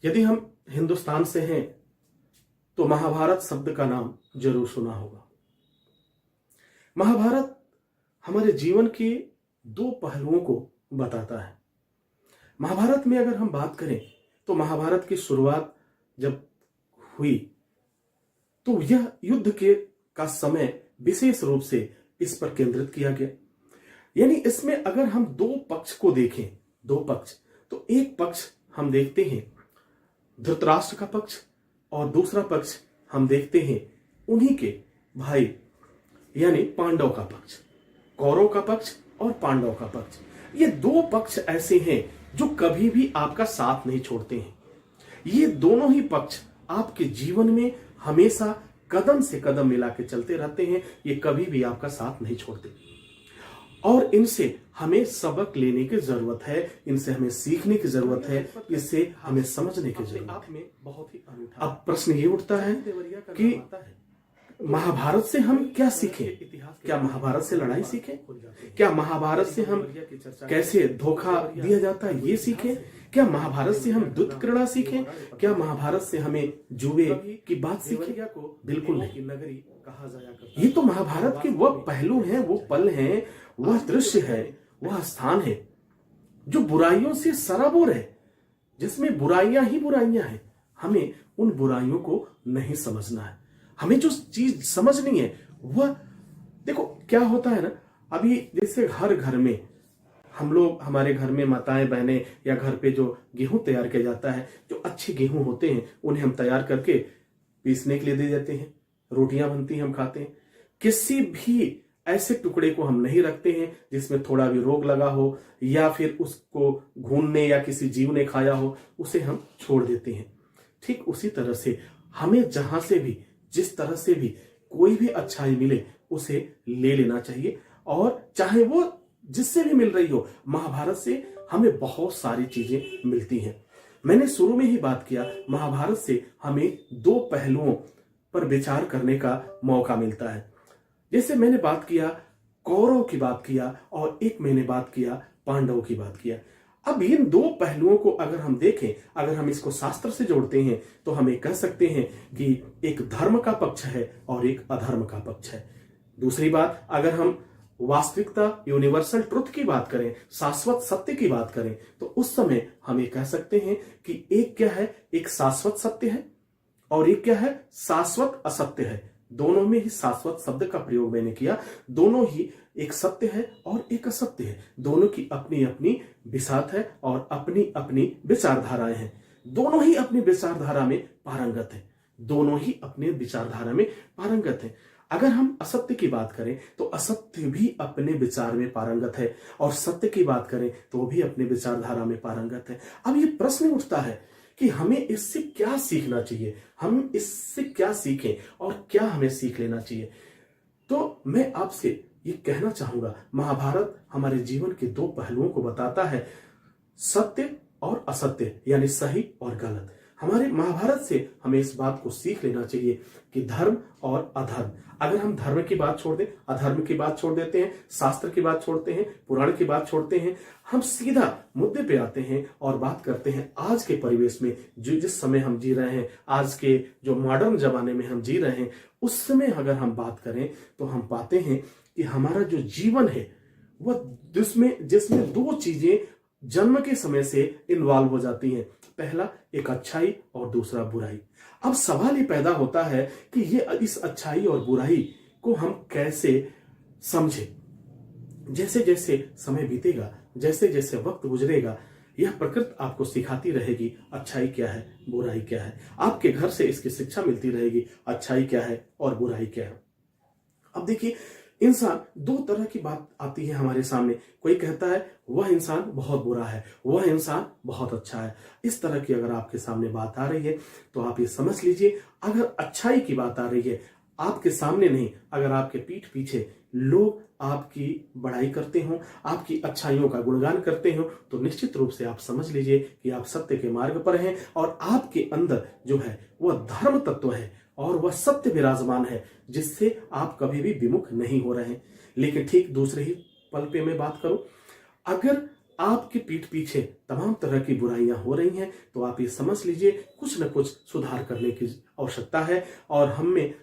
यदि हम हिंदुस्तान से हैं तो महाभारत शब्द का नाम जरूर सुना होगा। महाभारत हमारे जीवन के दो पहलुओं को बताता है। महाभारत में अगर हम बात करें तो महाभारत की शुरुआत जब हुई तो यह युद्ध के का समय विशेष रूप से इस पर केंद्रित किया गया। यानी इसमें अगर हम दो पक्ष को देखें, दो पक्ष, तो एक पक्ष हम देखते हैं धृतराष्ट्र का पक्ष और दूसरा पक्ष हम देखते हैं उन्हीं के भाई यानी पांडव का पक्ष, कौरव का पक्ष और पांडव का पक्ष। ये दो पक्ष ऐसे हैं जो कभी भी आपका साथ नहीं छोड़ते हैं। ये दोनों ही पक्ष आपके जीवन में हमेशा कदम से कदम मिला के चलते रहते हैं। ये कभी भी आपका साथ नहीं छोड़ते और इनसे हमें सबक लेने की जरूरत है, इनसे हमें सीखने की जरूरत है, इससे हमें समझने की जरूरत है। बहुत ही अब प्रश्न ये उठता है कि महाभारत से हम क्या सीखें? क्या महाभारत से लड़ाई सीखें? क्या महाभारत से हम कैसे धोखा दिया जाता है ये सीखें? क्या महाभारत से हम दुष्ट क्रीड़ा सीखें? क्या महाभारत से हमें जुए की बात सीखें? बिल्कुल नहीं। नगरी कहा जाया ये तो महाभारत के वह पहलू हैं, वो पल हैं, वह दृश्य है, वह स्थान है जो बुराइयों से सराबोर है, जिसमें बुराइयां ही बुराइयां हैं। हमें उन बुराइयों को नहीं समझना है। हमें जो चीज समझनी है वह, देखो क्या होता है ना, अभी जैसे हर घर में हम लोग, हमारे घर में माताएं बहनें या घर पे जो गेहूं तैयार किया जाता है, जो अच्छे गेहूं होते हैं उन्हें हम तैयार करके पीसने के लिए दे देते हैं, रोटियां बनती हैं, हम खाते हैं। किसी भी ऐसे टुकड़े को हम नहीं रखते हैं जिसमें थोड़ा भी रोग लगा हो या फिर उसको घूनने या किसी जीव ने खाया हो, उसे हम छोड़ देते हैं। ठीक उसी तरह से हमें जहां से भी, जिस तरह से भी कोई भी अच्छाई मिले उसे ले लेना चाहिए, और चाहे वो जिससे भी मिल रही हो। महाभारत से हमें बहुत सारी चीजें मिलती हैं। मैंने शुरू में ही बात किया, महाभारत से हमें दो पहलुओं पर विचार करने का मौका मिलता है। जैसे मैंने बात किया कौरव की बात किया और एक मैंने बात किया पांडव की बात किया। अब इन दो पहलुओं को अगर हम देखें, अगर हम इसको शास्त्र से जोड़ते हैं तो हमें कह सकते हैं कि एक धर्म का पक्ष है और एक अधर्म का पक्ष है। दूसरी बात, अगर हम वास्तविकता, यूनिवर्सल ट्रुथ की बात करें, शाश्वत सत्य की बात करें, तो उस समय हम ये कह सकते हैं कि एक क्या है, एक शाश्वत सत्य है और एक क्या है, शाश्वत असत्य है। दोनों में ही शाश्वत शब्द का प्रयोग मैंने किया। दोनों ही एक सत्य है और एक असत्य है। दोनों की अपनी अपनी बिसात है और अपनी अपनी विचारधाराएं हैं। दोनों ही अपनी विचारधारा में पारंगत है। दोनों ही अपने विचारधारा में पारंगत है। अगर हम असत्य की बात करें तो असत्य भी अपने विचार में पारंगत है और सत्य की बात करें तो भी अपने विचारधारा में पारंगत है। अब ये प्रश्न उठता है कि हमें इससे क्या सीखना चाहिए, हम इससे क्या सीखें और क्या हमें सीख लेना चाहिए। तो मैं आपसे ये कहना चाहूंगा, महाभारत हमारे जीवन के दो पहलुओं को बताता है, सत्य और असत्य, यानी सही और गलत। हमारे महाभारत से हमें इस बात को सीख लेना चाहिए कि धर्म और अधर्म, अगर हम धर्म की बात छोड़ दें, अधर्म की बात छोड़ देते हैं, शास्त्र की बात छोड़ते हैं, पुराण की बात छोड़ते हैं, हम सीधा मुद्दे पे आते हैं और बात करते हैं आज के परिवेश में, जो जिस समय हम जी रहे हैं, आज के जो मॉडर्न जमाने में हम जी रहे हैं, उस समय अगर हम बात करें तो हम पाते हैं कि हमारा जो जीवन है वह जिसमें दो चीजें जन्म के समय से इन्वॉल्व हो जाती हैं। पहला एक अच्छाई और दूसरा बुराई। अब सवाल ये पैदा होता है कि ये इस अच्छाई और बुराई को हम कैसे समझें। जैसे जैसे समय बीतेगा, जैसे जैसे वक्त गुजरेगा, यह प्रकृति आपको सिखाती रहेगी अच्छाई क्या है, बुराई क्या है। आपके घर से इसकी शिक्षा मिलती रहेगी, अच्छाई क्या है और बुराई क्या है। अब देखिए, इंसान दो तरह की बात आती है हमारे सामने। कोई कहता है वह इंसान बहुत बुरा है, वह इंसान बहुत अच्छा है। इस तरह की अगर आपके सामने बात आ रही है तो आप ये समझ लीजिए, अगर अच्छाई की बात आ रही है आपके सामने नहीं, अगर आपके पीठ पीछे लोग आपकी बड़ाई करते हो, आपकी अच्छाइयों का गुणगान करते हो, तो निश्चित रूप से आप समझ लीजिए कि आप सत्य के मार्ग पर हैं और आपके अंदर जो है वह धर्म तत्व है और वह सत्य विराजमान है, जिससे आप कभी भी विमुख नहीं हो रहे हैं। लेकिन ठीक दूसरे ही पल पे मैं बात करूं, अगर आपके पीठ पीछे तमाम तरह की बुराइयां हो रही हैं तो आप ये समझ लीजिए कुछ न कुछ सुधार करने की आवश्यकता है और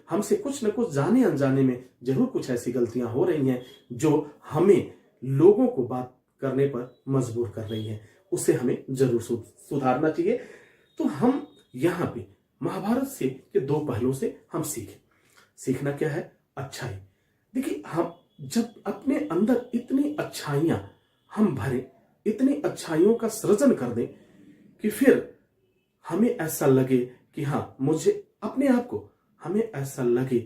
हमसे कुछ न कुछ जाने अनजाने में जरूर कुछ ऐसी गलतियां हो रही हैं जो हमें लोगों को बात करने पर मजबूर कर रही हैं। उसे हमें जरूर सुधारना चाहिए। तो हम यहाँ पे महाभारत से के दो पहलुओं से हम सीखना क्या है? अच्छाई। देखिए, हम जब अपने अंदर इतनी अच्छाइयां हम भरें, इतनी अच्छाइयों का सृजन कर दें कि फिर हमें ऐसा लगे कि हाँ, मुझे अपने आप को हमें ऐसा लगे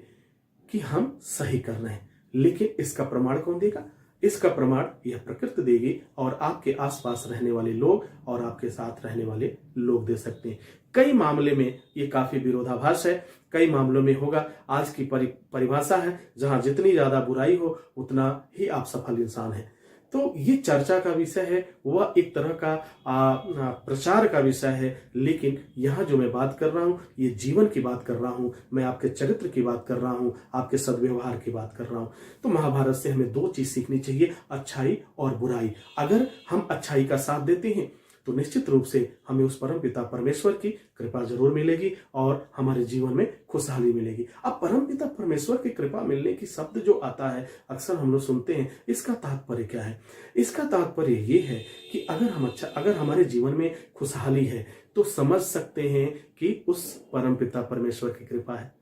कि हम सही कर रहे हैं। लेकिन इसका प्रमाण कौन देगा? इसका प्रमाण यह प्रकृति देगी और आपके आसपास रहने वाले लोग और आपके साथ रहने वाले लोग दे सकते हैं। कई मामले में ये काफी विरोधाभास है, कई मामलों में होगा। आज की परिभाषा है जहां जितनी ज्यादा बुराई हो उतना ही आप सफल इंसान हैं। तो ये चर्चा का विषय है, वह एक तरह का प्रचार का विषय है। लेकिन यहाँ जो मैं बात कर रहा हूँ ये जीवन की बात कर रहा हूँ, मैं आपके चरित्र की बात कर रहा हूँ, आपके सद्व्यवहार की बात कर रहा हूँ। तो महाभारत से हमें दो चीज सीखनी चाहिए, अच्छाई और बुराई। अगर हम अच्छाई का साथ देते हैं तो निश्चित रूप से हमें उस परम पिता परमेश्वर की कृपा जरूर मिलेगी और हमारे जीवन में खुशहाली मिलेगी। अब परम पिता परमेश्वर की कृपा मिलने की शब्द जो आता है अक्सर हम लोग सुनते हैं, इसका तात्पर्य क्या है? इसका तात्पर्य ये है कि अगर हमारे जीवन में खुशहाली है तो समझ सकते हैं कि उस परम पिता परमेश्वर की कृपा है।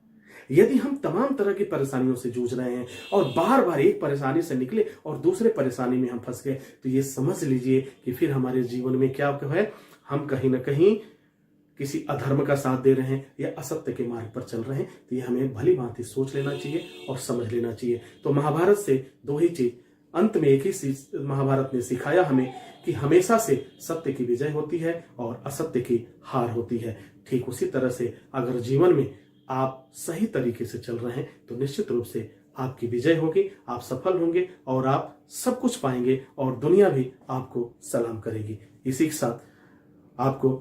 यदि हम तमाम तरह की परेशानियों से जूझ रहे हैं और बार बार एक परेशानी से निकले और दूसरे परेशानी में हम फंस गए तो ये समझ लीजिए कि फिर हमारे जीवन में क्या है, हम कहीं ना कहीं किसी अधर्म का साथ दे रहे हैं या असत्य के मार्ग पर चल रहे हैं। तो ये हमें भली भांति सोच लेना चाहिए और समझ लेना चाहिए। तो महाभारत से दो ही चीज, अंत में एक ही चीज महाभारत ने सिखाया हमें कि हमेशा से सत्य की विजय होती है और असत्य की हार होती है। ठीक उसी तरह से अगर जीवन में आप सही तरीके से चल रहे हैं तो निश्चित रूप से आपकी विजय होगी, आप सफल होंगे और आप सब कुछ पाएंगे और दुनिया भी आपको सलाम करेगी। इसी के साथ आपको